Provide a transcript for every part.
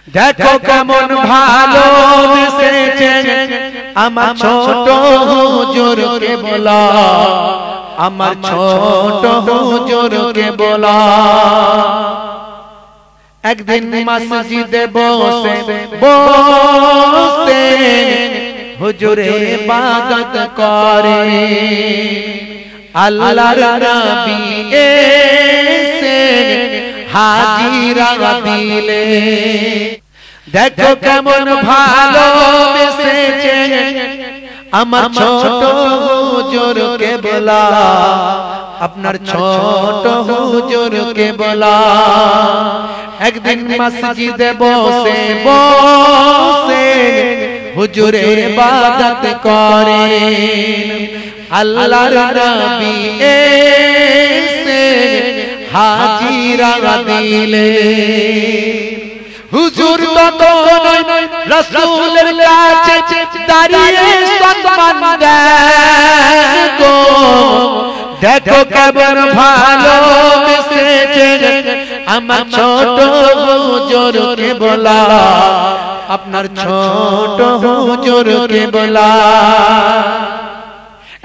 দেখো কেমন ভালোবেসেছেন আমার ছোট হুজুরকে বলা, আমার ছোট হুজুরকে বলা। একদিন মসজিদে বসে বসে হুজুরে ইবাদত করে, আল্লাহর নবী এসে হাজিরা দিলে। দেখো কেমন ভালোবেসেছে আমার ছোট হুজুরকে বলা, আপনার ছোট হুজুরকে বলা। একদিন মসজিদে বসে বসে হুজুরে ইবাদত করেন, আল্লাহর নবী এসে হাজিরা দিলে। হুজুর তখন রাসূলের কাছে দাঁড়িয়ে সম্মান দেন গো। দেখো কেমন ভালোবেসেছে আমার ছোট হুজুরকে বলা, আপনার ছোট হুজুরকে বলা।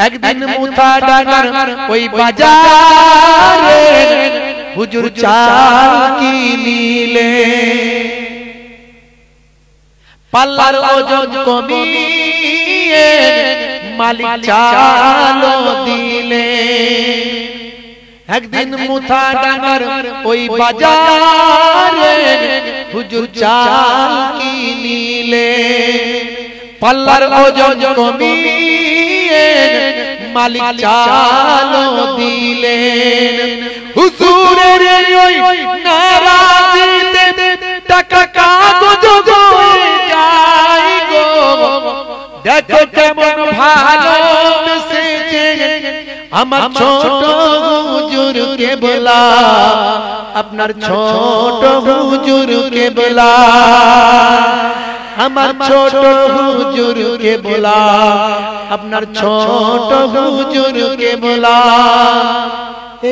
একদিন মুথাডাঙ্গার ওই বাজারে হুজুর চাল কিনিলে, পাল্লার ওজন কমিয়ে মালিক চাল দিলে। একদিন মুথাডাঙ্গার ওই বাজারে হুজুর চাল কিনিলে, পাল্লার ওজন কমিয়ে মালিক চাল দিলেন। হুজুরের ওই নারাজিতে টাকা কাগজ হয়ে যায় গো। দেখো কেমন ভালোবেসেছে আমার ছোট হুজুরকে বলা, আপনার ছোট হুজুরকে বলা, আমার ছোট হুজুরকে বলা, আপনার ছোট হুজুরকে বলা।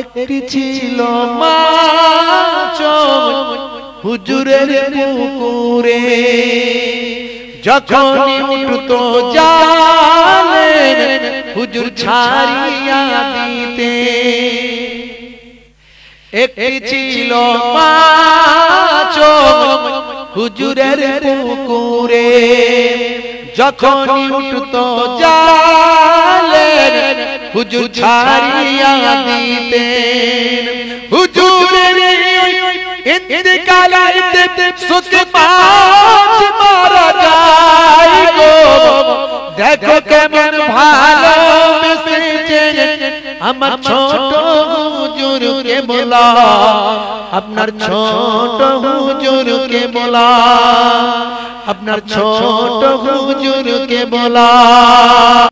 একটি ছিল মাছ হুজুরের পুকুরে, যখনই উঠতো জালে হুজুর ছাড়িয়া দিতে। একটি ছিল মাছ হুজুরের পুকুরে, যখনই উঠতো জালে হুজুর ছাড়িয়া দিতেন। হুজুরের ইন্তেকালেতে সুত মাছ মারা যায় গো। দেখো কেমন ভালোবেসেছে আমার ছোট হুজুরকে বলা, আপনার ছোট হুজুরকে বলা, আপনার ছোট হুজুরকে বলা।